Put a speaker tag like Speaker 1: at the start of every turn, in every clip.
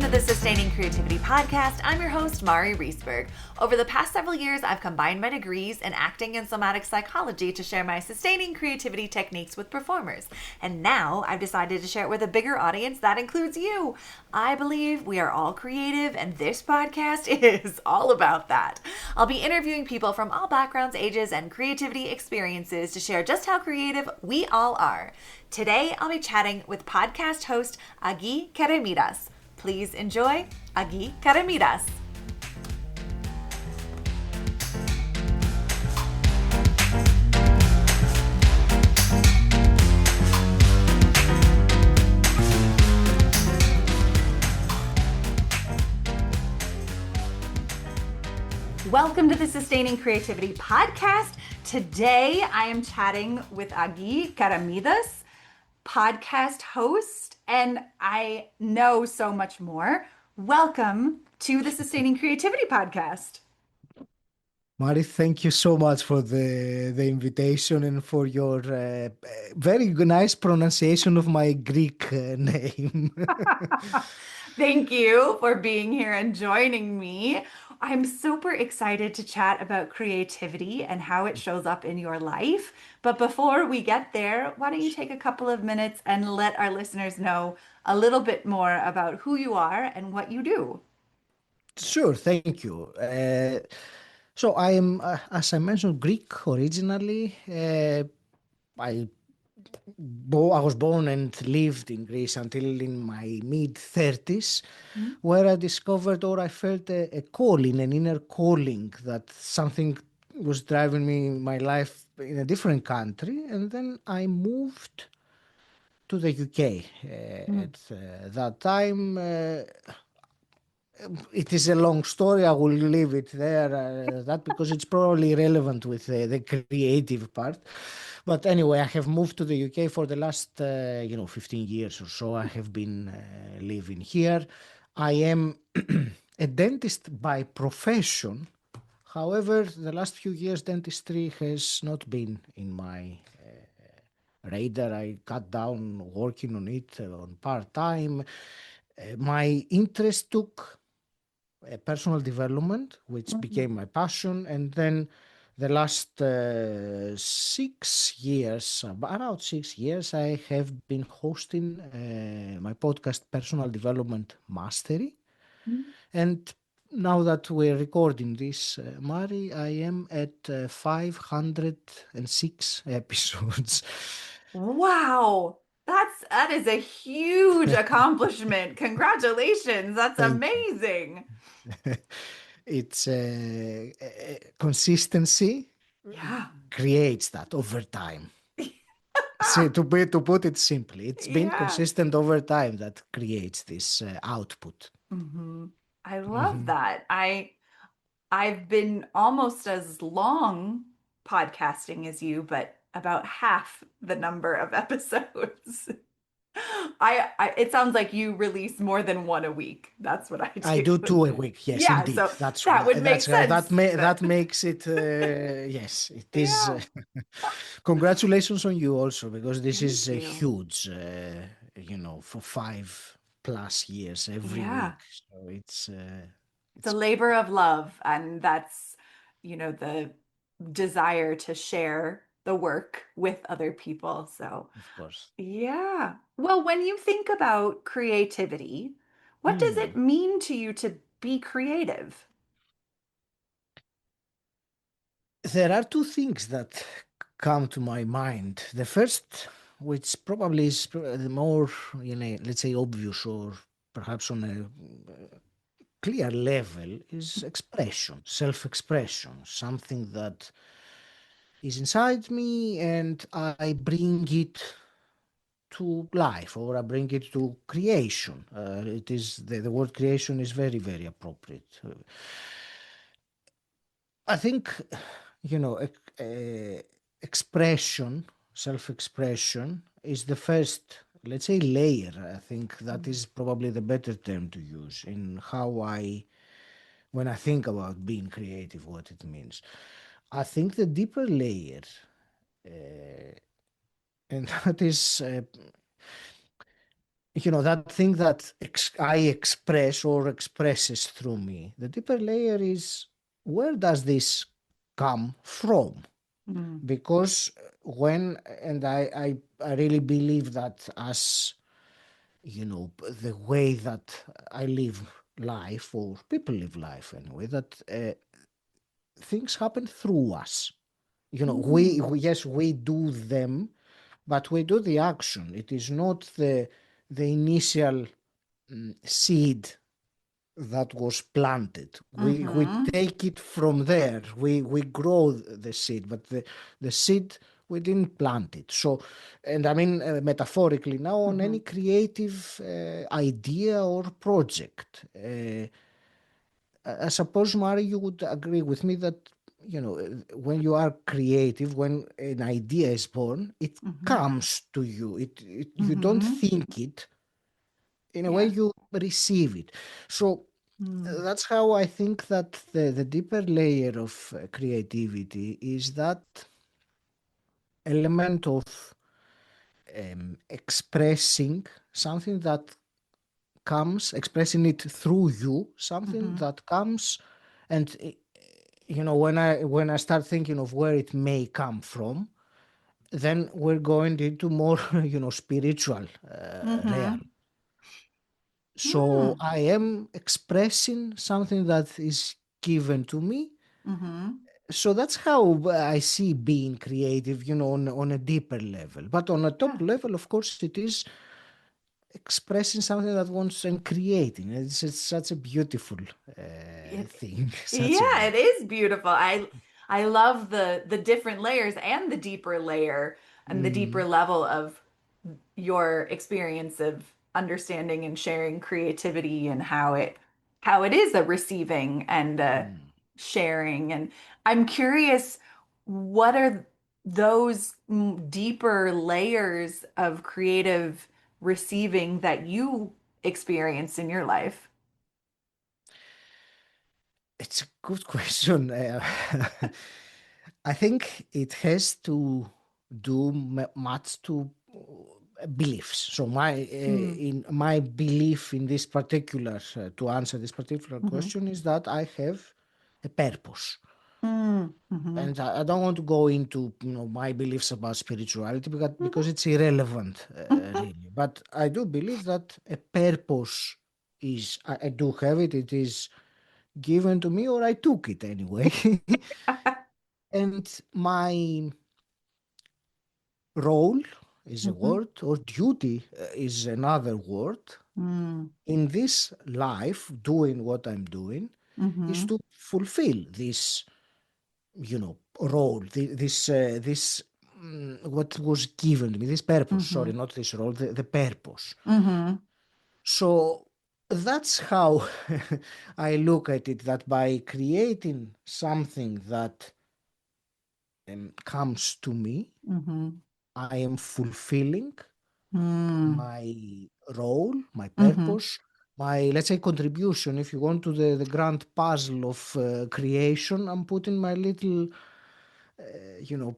Speaker 1: to the Sustaining Creativity Podcast. I'm your host, Mari Reesberg. Over the past several years, I've combined my degrees in acting and somatic psychology to share my sustaining creativity techniques with performers. And now I've decided to share it with a bigger audience that includes you. I believe we are all creative, and this podcast is all about that. I'll be interviewing people from all backgrounds, ages, and creativity experiences to share just how creative we all are. Today, I'll be chatting with podcast host Agi Keramidas. Please enjoy Agi Keramidas. Welcome to the Sustaining Creativity Podcast. Today, I am chatting with Agi Keramidas, podcast host, and I know so much more. Welcome to the Sustaining Creativity Podcast.
Speaker 2: Mari, thank you so much for the invitation and for your very nice pronunciation of my Greek name.
Speaker 1: Thank you for being here and joining me. I'm super excited to chat about creativity and how it shows up in your life. But before we get there, why don't you take a couple of minutes and let our listeners know a little bit more about who you are and what you do?
Speaker 2: Sure, thank you. So I am, as I mentioned, Greek originally. I I was born and lived in Greece until in my mid-30s, where I discovered or I felt a calling, an inner calling that something was driving me in my life in a different country. And then I moved to the UK. At that time, it is a long story. I will leave it there, that because it's probably relevant with the creative part. But anyway, I have moved to the UK for the last, 15 years or so. I have been living here. I am a dentist by profession. However, the last few years, dentistry has not been in my radar. I cut down working on it on part-time. My interest took personal development, which became my passion. And then the last 6 years, around 6 years, I have been hosting my podcast, Personal Development Mastery. And now that we're recording this, Mari, I am at 506 episodes.
Speaker 1: Wow, that is a huge accomplishment. Congratulations. That's
Speaker 2: Thank you.
Speaker 1: amazing.
Speaker 2: It's consistency
Speaker 1: Yeah.
Speaker 2: creates that over time. So to put it simply, it's been
Speaker 1: Yeah.
Speaker 2: consistent over time that creates this output.
Speaker 1: I love
Speaker 2: Mhm.
Speaker 1: that. I've been almost as long podcasting as you, but about half the number of episodes. It sounds like you release more than one a week. That's what I
Speaker 2: I
Speaker 1: do.
Speaker 2: do two a week. Yes,
Speaker 1: Yeah,
Speaker 2: indeed.
Speaker 1: so that would make sense.
Speaker 2: That makes it. Yes, it is.
Speaker 1: Yeah.
Speaker 2: Congratulations on you also, because this is
Speaker 1: Thank
Speaker 2: a
Speaker 1: you.
Speaker 2: huge. For 5+ years every
Speaker 1: Yeah.
Speaker 2: week. So
Speaker 1: It's a
Speaker 2: it's
Speaker 1: labor of love, and that's, the desire to share the work with other people. So,
Speaker 2: of course.
Speaker 1: yeah. Well, when you think about creativity, what does it
Speaker 2: Hmm.
Speaker 1: mean to you to be creative?
Speaker 2: There are two things that come to my mind. The first, which probably is the more, let's say, obvious or perhaps on a clear level, is expression, self-expression, something that is inside me and I bring it to life, or I bring it to creation. It is the word creation is very, very appropriate. I think, expression, self-expression is the first, let's say, layer. I think that is probably the better term to use in how when I think about being creative, what it means. I think the deeper layer, and that is that thing that I express or expresses through me. The deeper layer is, where does this come from?
Speaker 1: Mm.
Speaker 2: Because and I really believe that, as the way that I live life, or people live life anyway, that things happen through us. Yes, we do them, but we do the action. It is not the initial seed that was planted. We
Speaker 1: Mm-hmm.
Speaker 2: take it from there. We grow the seed, but the seed, we didn't plant it. So, and I mean, metaphorically now, on
Speaker 1: Mm-hmm.
Speaker 2: any creative idea or project. I suppose, Mari, you would agree with me that, when you are creative, when an idea is born, it
Speaker 1: Mm-hmm.
Speaker 2: comes to you. You don't
Speaker 1: Mm-hmm.
Speaker 2: think it. In a way,
Speaker 1: Yeah.
Speaker 2: you receive it. So
Speaker 1: Mm.
Speaker 2: that's how I think that the deeper layer of creativity is that element of expressing something that comes, expressing it through you, something
Speaker 1: Mm-hmm.
Speaker 2: that comes, and when I start thinking of where it may come from, then we're going into more spiritual realm.
Speaker 1: Mm-hmm.
Speaker 2: So I am expressing something that is given to me.
Speaker 1: Mm-hmm.
Speaker 2: So that's how I see being creative, on a deeper level. But on a top
Speaker 1: Yeah.
Speaker 2: level, of course, it is expressing something that wants and creating. It's such a beautiful thing, such a
Speaker 1: Yeah, it
Speaker 2: beautiful.
Speaker 1: is beautiful. I love the different layers and the deeper layer and the deeper
Speaker 2: Mm,
Speaker 1: level of your experience of understanding and sharing creativity and how it is a receiving and a
Speaker 2: mm.
Speaker 1: sharing. And I'm curious, what are those deeper layers of creative receiving that you experience in your life?
Speaker 2: It's a good question. I think it has to do much to beliefs. So
Speaker 1: Mm,
Speaker 2: in my belief in this particular, to answer this particular
Speaker 1: mm-hmm,
Speaker 2: question, is that I have a purpose.
Speaker 1: mm-hmm.
Speaker 2: And I don't want to go into my beliefs about spirituality, because it's irrelevant, really. But I do believe that a purpose is, I do have it. It is given to me, or I took it anyway. And my role is a
Speaker 1: Mm-hmm.
Speaker 2: word, or duty is another word,
Speaker 1: Mm,
Speaker 2: in this life, doing what I'm doing, is
Speaker 1: mm-hmm,
Speaker 2: to fulfill this, role, this what was given to me, this purpose.
Speaker 1: mm-hmm,
Speaker 2: Sorry, not this role, the purpose.
Speaker 1: mm-hmm,
Speaker 2: So that's how I look at it. That by creating something that comes to me,
Speaker 1: mm-hmm,
Speaker 2: I am fulfilling
Speaker 1: mm,
Speaker 2: my role, my
Speaker 1: mm-hmm.
Speaker 2: purpose, my, let's say, contribution, if you want, to the grand puzzle of creation. I'm putting my little,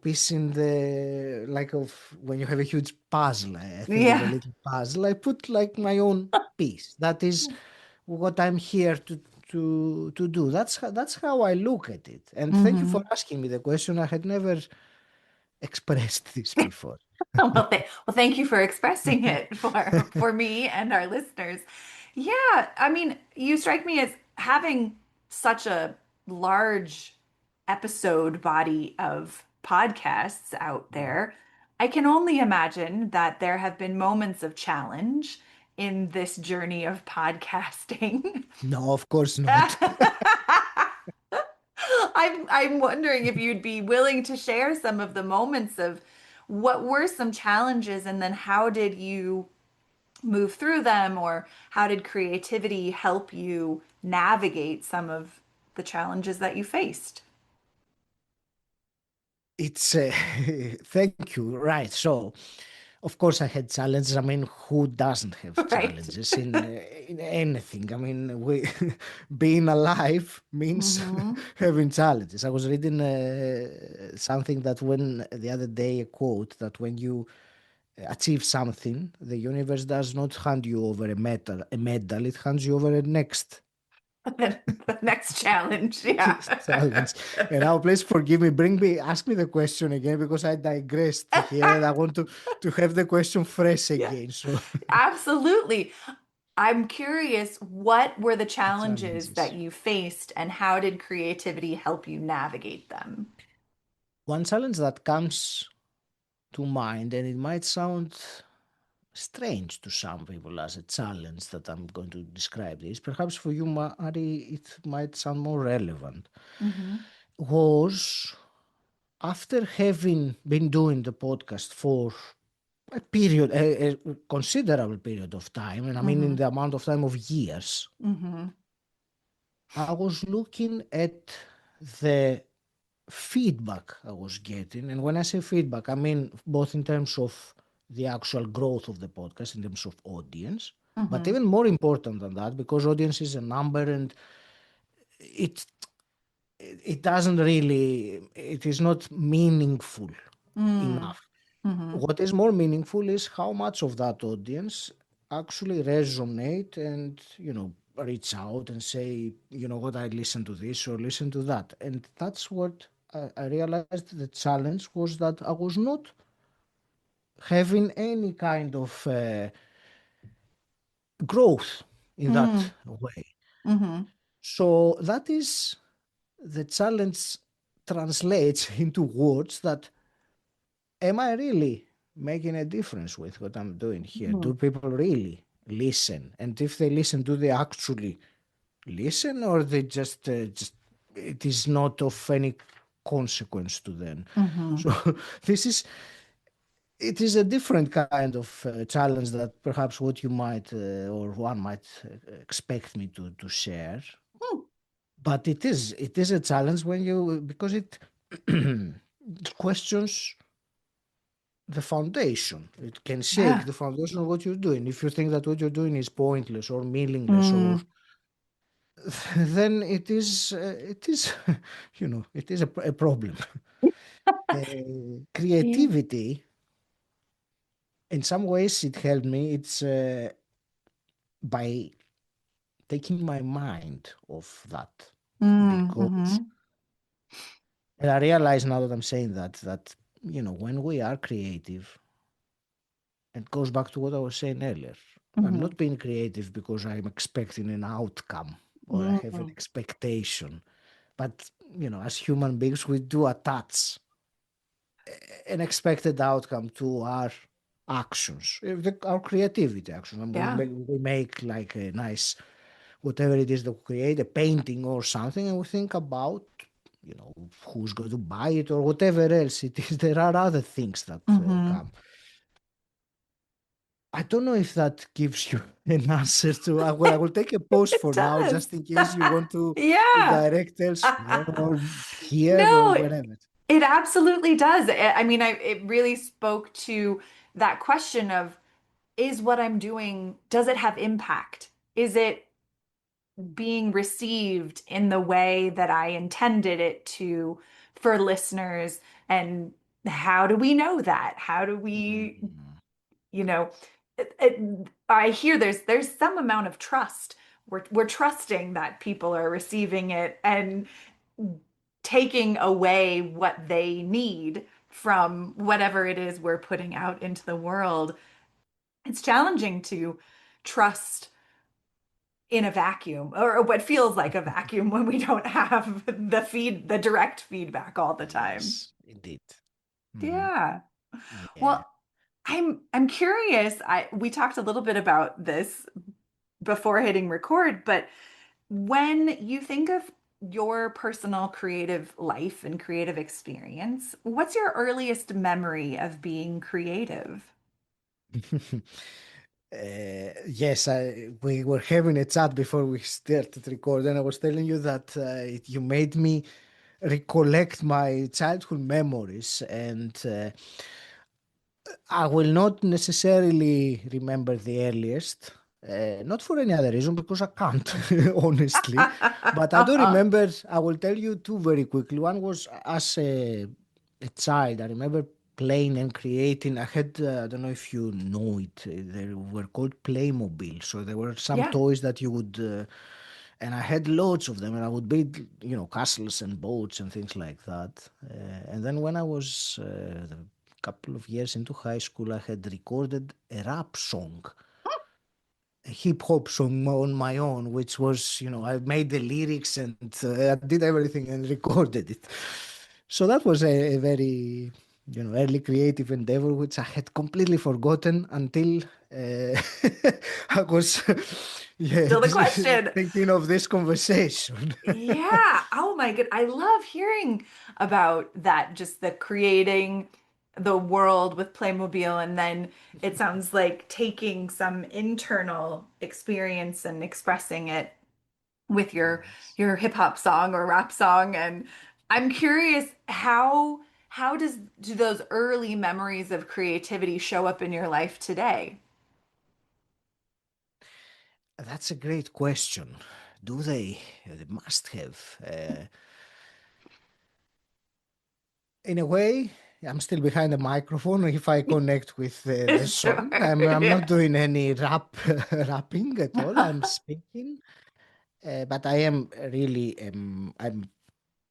Speaker 2: piece in the, like, of when you have a huge puzzle. I think of a
Speaker 1: Yeah.
Speaker 2: little puzzle. I put like my own piece. That is what I'm here to do. That's how I look at it. And thank you for
Speaker 1: Mm-hmm.
Speaker 2: asking me the question. I had never expressed this before.
Speaker 1: Well, thank you for expressing it for me and our listeners. Yeah, I mean, you strike me as having such a large episode body of podcasts out there. I can only imagine that there have been moments of challenge in this journey of podcasting.
Speaker 2: No, of course not.
Speaker 1: I'm wondering if you'd be willing to share some of the moments of what were some challenges and then how did you move through them, or how did creativity help you navigate some of the challenges that you faced?
Speaker 2: It's thank you. Right. So, of course, I had challenges. I mean, who doesn't have
Speaker 1: Right.
Speaker 2: challenges in anything? I mean, we being alive means
Speaker 1: Mm-hmm.
Speaker 2: having challenges. I was reading something that, when the other day, a quote that when you achieve something, the universe does not hand you over a medal, it hands you over a next
Speaker 1: The next challenge. Yeah.
Speaker 2: challenge. And now please forgive me, ask me the question again because I digressed here and I want to have the question fresh
Speaker 1: Yeah,
Speaker 2: again. So
Speaker 1: absolutely. I'm curious, what were the
Speaker 2: the
Speaker 1: challenges that
Speaker 2: challenges.
Speaker 1: you faced and how did creativity help you navigate them?
Speaker 2: One challenge that comes to mind, and it might sound strange to some people as a challenge that I'm going to describe this, perhaps for you, Mari, it might sound more relevant,
Speaker 1: Hmm.
Speaker 2: was after having been doing the podcast for a considerable period of time, and I mean in
Speaker 1: Hmm.
Speaker 2: the amount of time of years,
Speaker 1: Hmm.
Speaker 2: I was looking at the feedback I was getting. And when I say feedback, I mean both in terms of the actual growth of the podcast, in terms of audience, but
Speaker 1: Hmm.
Speaker 2: even more important than that, because audience is a number and it it doesn't really, it is not meaningful
Speaker 1: Mm.
Speaker 2: enough.
Speaker 1: Hmm.
Speaker 2: What is more meaningful is how much of that audience actually resonate and, reach out and say, you know what, I listen to this or listen to that. And that's what I realized the challenge was, that I was not having any kind of growth in that
Speaker 1: Mm.
Speaker 2: way.
Speaker 1: Hmm.
Speaker 2: So that is the challenge translates into words that, am I really making a difference with what I'm doing here?
Speaker 1: Hmm.
Speaker 2: Do people really listen? And if they listen, do they actually listen, or they just it is not of any consequence to them?
Speaker 1: Hmm.
Speaker 2: So this is it is a different kind of challenge that perhaps what you might or one might expect me to share. But it is a challenge when you, because it questions the foundation. It can shake
Speaker 1: Yeah.
Speaker 2: the foundation of what you're doing. If you think that what you're doing is pointless or meaningless, or
Speaker 1: Mm.
Speaker 2: then it is it is a problem.
Speaker 1: Yeah.
Speaker 2: Creativity, in some ways, it helped me. It's by taking my mind off that, because,
Speaker 1: Mm-hmm.
Speaker 2: and I realize now that I'm saying that when we are creative, it goes back to what I was saying earlier. I'm
Speaker 1: Hmm.
Speaker 2: not being creative because I'm expecting an outcome or I have an
Speaker 1: Hmm.
Speaker 2: expectation. But, as human beings, we do attach an expected outcome to our actions, our creativity actions. And we
Speaker 1: Yeah.
Speaker 2: make, we make like a nice, whatever it is that we create, a painting or something, and we think about, who's going to buy it or whatever else it is. There are other things that
Speaker 1: Hmm.
Speaker 2: come. I don't know if that gives you an answer to. I will take a pause
Speaker 1: It
Speaker 2: for now,
Speaker 1: does.
Speaker 2: just in case you want to
Speaker 1: Yeah.
Speaker 2: direct elsewhere or here or
Speaker 1: No,
Speaker 2: wherever.
Speaker 1: it absolutely does. I mean, it really spoke to that question of, is what I'm doing, does it have impact? Is it being received in the way that I intended it to for listeners? And how do we know that? How do we,
Speaker 2: Mm,
Speaker 1: you know, I hear there's some amount of trust. We're trusting that people are receiving it and taking away what they need from whatever it is we're putting out into the world. It's challenging to trust in a vacuum, or what feels like a vacuum, when we don't have the direct feedback all the time.
Speaker 2: yes, indeed. Mhm.
Speaker 1: Yeah.
Speaker 2: Yeah.
Speaker 1: Well, I'm curious. We talked a little bit about this before hitting record, but when you think of your personal creative life and creative experience, what's your earliest memory of being creative?
Speaker 2: Yes, we were having a chat before we started recording. I was telling you that you made me recollect my childhood memories, and I will not necessarily remember the earliest, not for any other reason, because I can't, honestly. But I do remember, I will tell you two very quickly. One was as a child, I remember playing and creating. I had, I don't know if you know it, they were called Playmobil. So there were some
Speaker 1: Yeah.
Speaker 2: toys that you would, and I had loads of them, and I would build, castles and boats and things like that. And then when I was a couple of years into high school, I had recorded a rap song, a hip hop song on my own, which was, I made the lyrics and I did everything and recorded it. So that was a very, early creative endeavor, which I had completely forgotten until I was, yeah,
Speaker 1: Still the question.
Speaker 2: thinking of this conversation.
Speaker 1: Yeah. Oh my good. I love hearing about that, just the creating the world with Playmobil, and then it sounds like taking some internal experience and expressing it with
Speaker 2: Yes.
Speaker 1: your hip hop song or rap song. And I'm curious, how do those early memories of creativity show up in your life today?
Speaker 2: That's a great question. Do they? They must have. In a way, I'm still behind the microphone. If I connect with the
Speaker 1: Sure.
Speaker 2: song, I'm not
Speaker 1: Yeah.
Speaker 2: doing any rapping at all. I'm speaking, but I am really I'm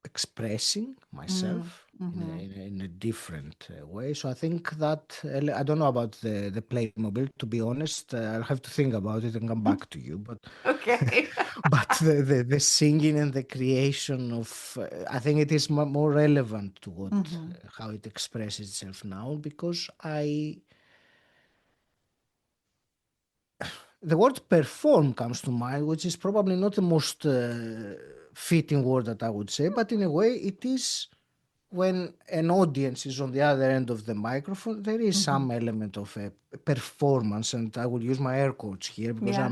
Speaker 2: expressing
Speaker 1: Mm,
Speaker 2: myself in a,
Speaker 1: hmm.
Speaker 2: in a different way. So I think that I don't know about the Playmobil. To be honest, I'll have to think about it and come back to you. But
Speaker 1: Okay.
Speaker 2: but the singing and the creation of I think it is more relevant to what
Speaker 1: Hmm.
Speaker 2: how it expresses itself now because I the word perform comes to mind, which is probably not the most fitting word that I would say, but in a way it is when an audience is on the other end of the microphone, there is
Speaker 1: Hmm.
Speaker 2: some element of a performance, and I will use my air quotes here because
Speaker 1: Yeah.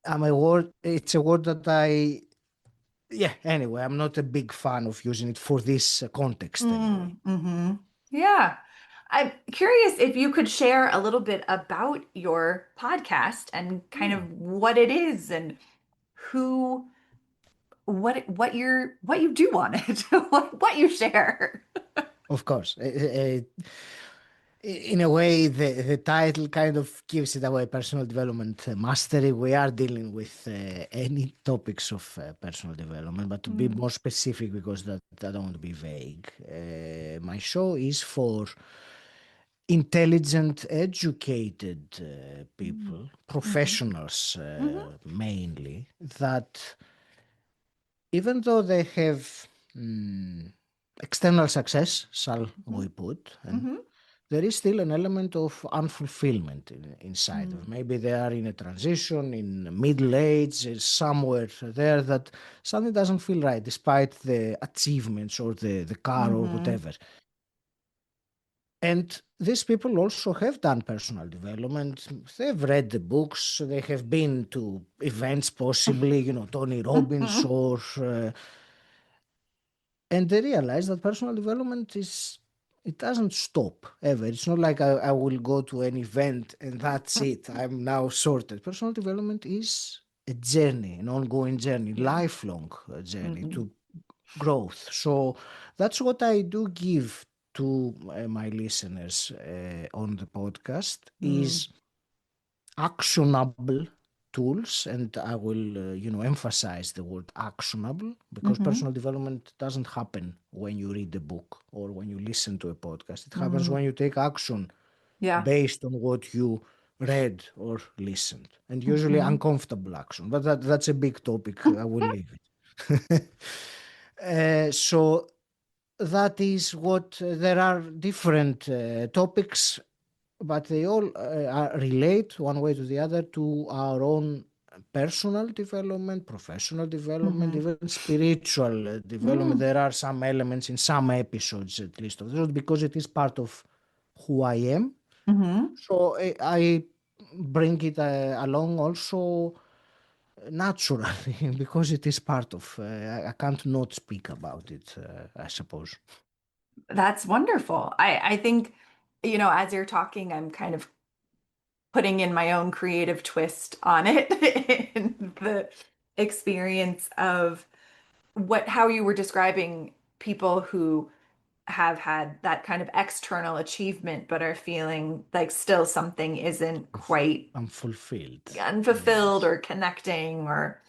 Speaker 2: I'm a word. It's a word that I yeah. Anyway, I'm not a big fan of using it for this context anyway.
Speaker 1: Mm-hmm. Yeah. I'm curious if you could share a little bit about your podcast and kind
Speaker 2: Hmm.
Speaker 1: of what it is and who what you do on it, what you share.
Speaker 2: Of course, in a way, the title kind of gives it away. Personal development mastery. We are dealing with any topics of personal development, but to be
Speaker 1: Mm,
Speaker 2: more specific, because that I don't want to be vague. My show is for intelligent, educated
Speaker 1: mm,
Speaker 2: people,
Speaker 1: mhm,
Speaker 2: professionals
Speaker 1: mhm,
Speaker 2: mainly, that even though they have external success, shall
Speaker 1: mhm,
Speaker 2: we put, and
Speaker 1: mhm,
Speaker 2: there is still an element of unfulfillment inside
Speaker 1: mm,
Speaker 2: of. Maybe they are in a transition, in middle age, somewhere there that something doesn't feel right, despite the achievements or the car or
Speaker 1: mhm,
Speaker 2: whatever. And these people also have done personal development. They've read the books. They have been to events, possibly, Tony Robbins,
Speaker 1: mhm,
Speaker 2: and they realize that personal development it doesn't stop ever. It's not like I will go to an event and that's it. I'm now sorted. Personal development is a journey, an ongoing journey,
Speaker 1: yeah.
Speaker 2: lifelong journey
Speaker 1: Mhm,
Speaker 2: to growth. So that's what I do give to my listeners on the podcast
Speaker 1: mm,
Speaker 2: is actionable tools, and I will emphasize the word actionable because
Speaker 1: mhm,
Speaker 2: personal development doesn't happen when you read a book or when you listen to a podcast. It happens
Speaker 1: mm,
Speaker 2: when you take action
Speaker 1: yeah.
Speaker 2: based on what you read or listened, and usually
Speaker 1: Mhm,
Speaker 2: uncomfortable action, but that's a big topic. I will leave it. So that is what there are different topics, but they all relate one way to the other to our own personal development, professional development,
Speaker 1: mhm,
Speaker 2: even spiritual development.
Speaker 1: mm,
Speaker 2: There are some elements in some episodes, at least, of this, because it is part of who I am.
Speaker 1: mhm.
Speaker 2: So I bring it along also naturally because it is part of. I can't not speak about it, I suppose.
Speaker 1: That's wonderful. I think, as you're talking, I'm kind of putting in my own creative twist on it in the experience of how you were describing people who have had that kind of external achievement, but are feeling like still something isn't quite
Speaker 2: unfulfilled.
Speaker 1: unfulfilled
Speaker 2: Yes.
Speaker 1: or connecting or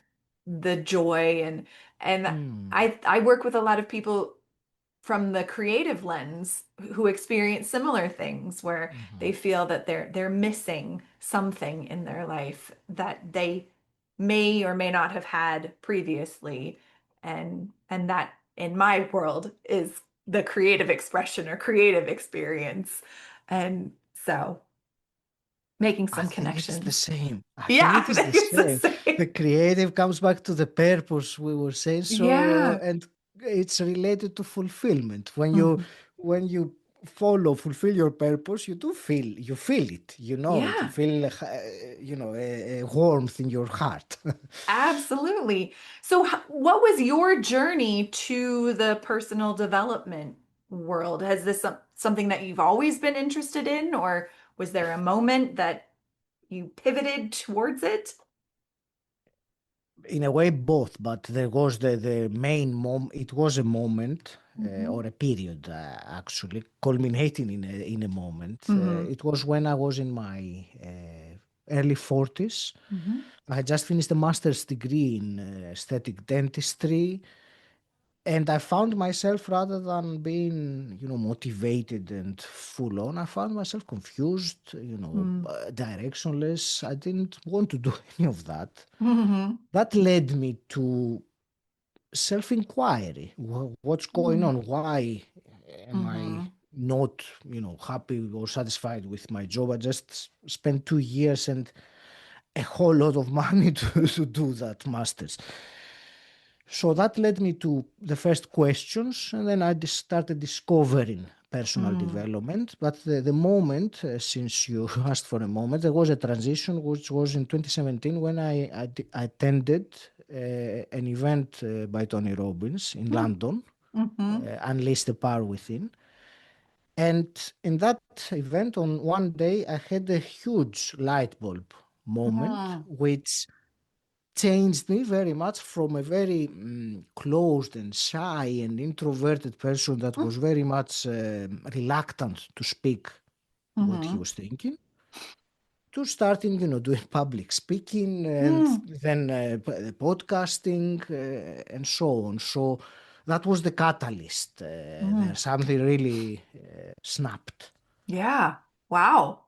Speaker 1: the joy and
Speaker 2: Mm,
Speaker 1: I work with a lot of people from the creative lens who experience similar things where they
Speaker 2: mhm.
Speaker 1: feel that they're missing something in their life that they may or may not have had previously and that in my world is the creative expression or creative experience and so making
Speaker 2: I
Speaker 1: some
Speaker 2: think it's the
Speaker 1: connections.
Speaker 2: same. I think
Speaker 1: Yeah,
Speaker 2: it
Speaker 1: I
Speaker 2: is the
Speaker 1: think it's the
Speaker 2: same.
Speaker 1: same.
Speaker 2: The creative comes back to the purpose we were saying. So,
Speaker 1: Yeah.
Speaker 2: and it's related to fulfillment.
Speaker 1: Mhm.
Speaker 2: When you follow, fulfill your purpose, you feel it. You know it. You
Speaker 1: Yeah.
Speaker 2: feel, a warmth in your heart.
Speaker 1: Absolutely. So, what was your journey to the personal development world? Has this something that you've always been interested in, or was there a moment that you pivoted towards it?
Speaker 2: In a way, both, but there was the main it was a moment
Speaker 1: Mm-hmm.
Speaker 2: or a period actually culminating in a moment.
Speaker 1: Mm-hmm.
Speaker 2: It was when I was in my early 40s.
Speaker 1: Mm-hmm.
Speaker 2: I had just finished a master's degree in aesthetic dentistry, and I found myself, rather than being, motivated and full on, I found myself confused, directionless. I didn't want to do any of that.
Speaker 1: Mm-hmm.
Speaker 2: That led me to self-inquiry. What's going on? Why am I
Speaker 1: Mm-hmm.
Speaker 2: not, happy or satisfied with my job? I just spent 2 years and a whole lot of money to do that master's. So that led me to the first questions, and then I started discovering personal
Speaker 1: Mm-hmm.
Speaker 2: development. But the moment, since you asked for a moment, there was a transition, which was in 2017 when I attended an event by Tony Robbins in London,
Speaker 1: Mm-hmm.
Speaker 2: Unleash the Power Within. And in that event, on one day, I had a huge light bulb moment,
Speaker 1: Mm-hmm.
Speaker 2: which changed me very much from a very closed and shy and introverted person that was very much reluctant to speak what he
Speaker 1: Mm-hmm.
Speaker 2: was thinking, to starting, doing public speaking and
Speaker 1: Mm-hmm.
Speaker 2: then podcasting and so on. So that was the catalyst. There, something really snapped.
Speaker 1: Yeah. Wow.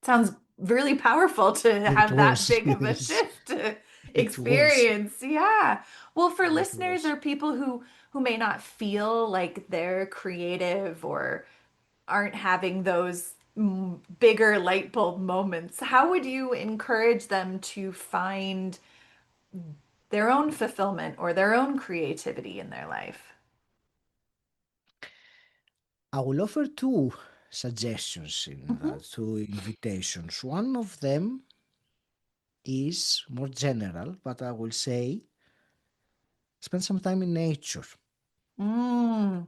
Speaker 1: Sounds really powerful to
Speaker 2: It
Speaker 1: have that
Speaker 2: was,
Speaker 1: big of a
Speaker 2: yes,
Speaker 1: shift to
Speaker 2: it was,
Speaker 1: experience. Yeah. Well, for
Speaker 2: it
Speaker 1: listeners
Speaker 2: was.
Speaker 1: or people who may not feel like they're creative or aren't having those bigger light bulb moments, how would you encourage them to find their own fulfillment or their own creativity in their life?
Speaker 2: I will offer two suggestions in
Speaker 1: Hmm.
Speaker 2: that, two invitations. One of them is more general, but I will say spend some time in nature.
Speaker 1: Mm.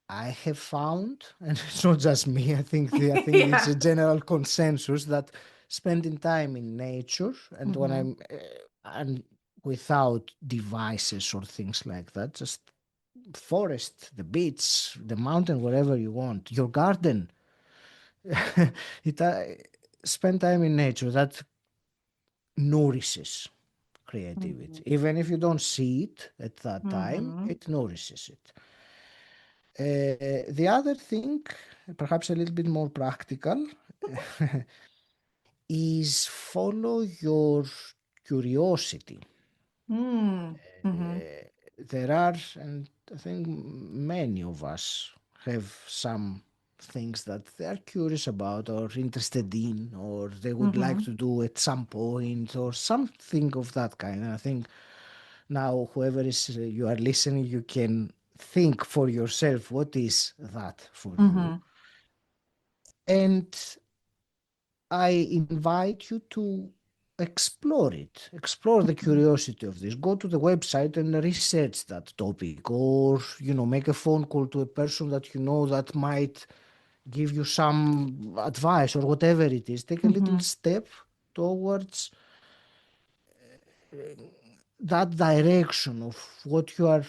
Speaker 2: I have found, and it's not just me, I think it's
Speaker 1: Yeah.
Speaker 2: a general consensus that spending time in nature, and when
Speaker 1: Hmm.
Speaker 2: and without devices or things like that, just forest, the beach, the mountain, wherever you want, your garden. it Spend time in nature. That nourishes creativity.
Speaker 1: Hmm.
Speaker 2: Even if you don't see it at that time,
Speaker 1: Hmm.
Speaker 2: it nourishes it. The other thing, perhaps a little bit more practical, is follow your curiosity.
Speaker 1: Mm. Hmm.
Speaker 2: There are, and I think many of us have some things that they are curious about or interested in, or they would like
Speaker 1: Hmm.
Speaker 2: to do at some point, or something of that kind. And I think now, whoever is you are listening, you can think for yourself what is that for you.
Speaker 1: Hmm.
Speaker 2: And I invite you to explore it, explore the curiosity of this. Go to the website and research that topic, or make a phone call to a person that you know that might give you some advice or whatever it is. Take a little
Speaker 1: Hmm.
Speaker 2: step towards that direction of what you are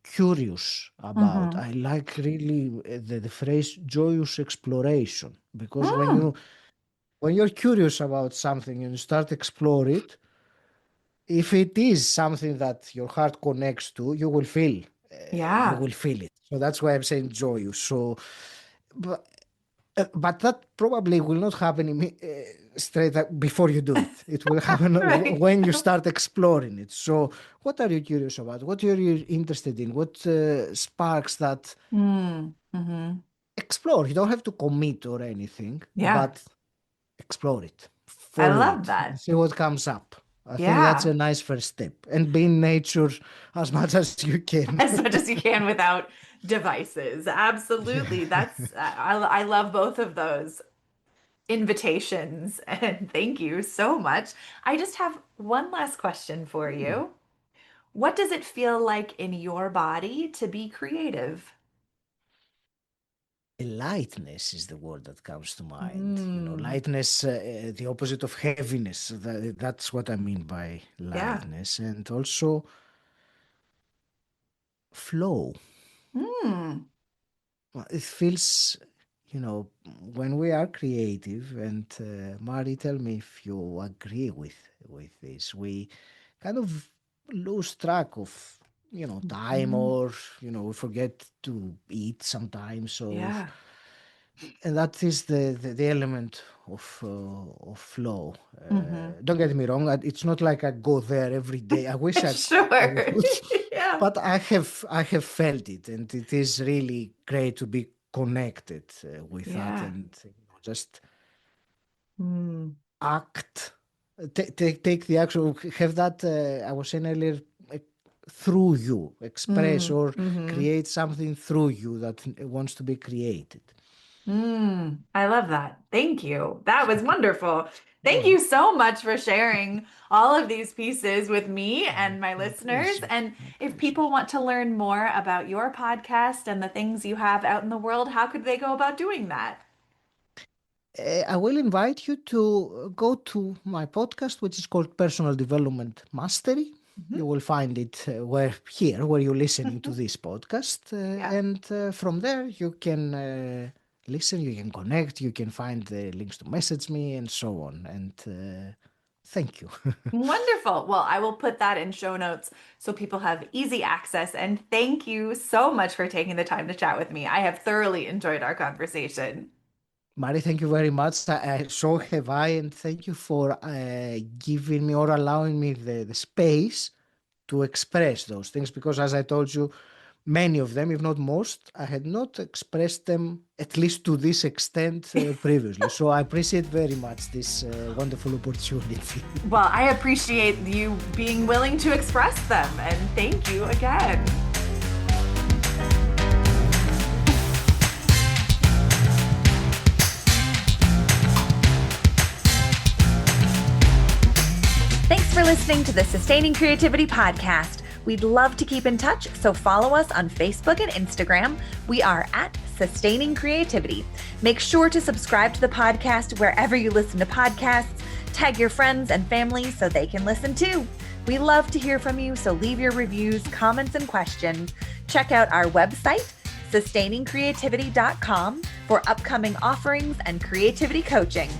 Speaker 2: curious about.
Speaker 1: Mm-hmm.
Speaker 2: I like really the phrase joyous exploration, because
Speaker 1: Mm.
Speaker 2: when you're curious about something and you start explore it, if it is something that your heart connects to, you
Speaker 1: Yeah.
Speaker 2: will feel it. So that's why I'm saying joyous. So, but, but that probably will not happen straight before you do it. It will happen
Speaker 1: Right.
Speaker 2: when you start exploring it. So, what are you curious about? What are you interested in? What sparks that
Speaker 1: Mm. Mm-hmm.
Speaker 2: explore? You don't have to commit or anything,
Speaker 1: Yeah.
Speaker 2: but explore it,
Speaker 1: I
Speaker 2: follow
Speaker 1: love
Speaker 2: it,
Speaker 1: that.
Speaker 2: see what comes up. I think that's
Speaker 1: Yeah.
Speaker 2: a nice first step, and be in nature as much as you can.
Speaker 1: As much as you can without devices. Absolutely.
Speaker 2: Yeah.
Speaker 1: I love both of those invitations. And thank you so much. I just have one last question for you. What does it feel like in your body to be creative?
Speaker 2: Lightness is the word that comes to mind.
Speaker 1: Mm,
Speaker 2: Lightness, the opposite of heaviness. That's what I mean by
Speaker 1: yeah.
Speaker 2: lightness. And also flow.
Speaker 1: Mm,
Speaker 2: It feels, when we are creative, and Mari, tell me if you agree with this, we kind of lose track of, time,
Speaker 1: mhm.
Speaker 2: or, we forget to eat sometimes, or
Speaker 1: Yeah.
Speaker 2: and that is the element of flow.
Speaker 1: Hmm.
Speaker 2: Don't get me wrong, it's not like I go there every day. I wish I
Speaker 1: Sure.
Speaker 2: would,
Speaker 1: Yeah.
Speaker 2: but I have felt it, and it is really great to be connected with that,
Speaker 1: Yeah.
Speaker 2: and just
Speaker 1: Mm,
Speaker 2: act, take the action, have that. I was saying earlier, through you, express or
Speaker 1: hmm.
Speaker 2: create something through you that wants to be created.
Speaker 1: I love that. Thank you. That was wonderful. Thank
Speaker 2: Well,
Speaker 1: you so much for sharing all of these pieces with me
Speaker 2: my,
Speaker 1: and my
Speaker 2: my
Speaker 1: listeners.
Speaker 2: pleasure.
Speaker 1: And
Speaker 2: My
Speaker 1: if
Speaker 2: pleasure.
Speaker 1: people want to learn more about your podcast and the things you have out in the world, how could they go about doing that?
Speaker 2: I will invite you to go to my podcast, which is called Personal Development Mastery. You will find it where you're listening to
Speaker 1: Mhm.
Speaker 2: this podcast,
Speaker 1: Yeah.
Speaker 2: and from there you can listen, you can connect, you can find the links to message me, and so on. And thank you.
Speaker 1: Wonderful. Well, I will put that in show notes so people have easy access. And thank you so much for taking the time to chat with me. I have thoroughly enjoyed our conversation.
Speaker 2: Mari, thank you very much. So have I, and thank you for giving me or allowing me the space to express those things, because, as I told you, many of them, if not most, I had not expressed them at least to this extent previously. So I appreciate very much this wonderful opportunity.
Speaker 1: Well, I appreciate you being willing to express them, and thank you again. Thanks for listening to the Sustaining Creativity Podcast. We'd love to keep in touch, so follow us on Facebook and Instagram. We are at Sustaining Creativity. Make sure to subscribe to the podcast wherever you listen to podcasts. Tag your friends and family so they can listen too. We love to hear from you, so leave your reviews, comments, and questions. Check out our website, sustainingcreativity.com, for upcoming offerings and creativity coaching.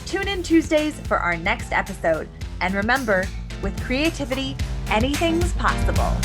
Speaker 1: Tune in Tuesdays for our next episode. And remember, with creativity, anything's possible.